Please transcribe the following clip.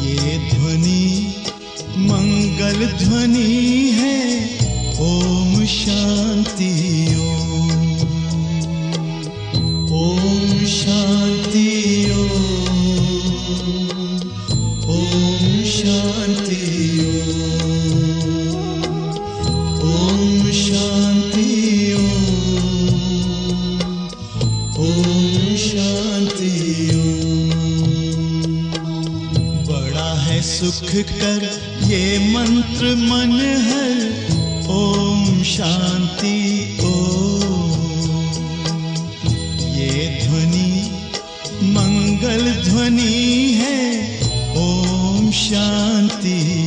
ये ध्वनि मंगल ध्वनि है। ओम शांति ओम, ओम शांति ओम, ओम शांति ओम, ओम शांति ओम, ओम शांति ओम। बड़ा है सुख कर ये मंत्र मन हर। ओम शांति ओम, ये ध्वनि मंगल ध्वनि है। ओम शांति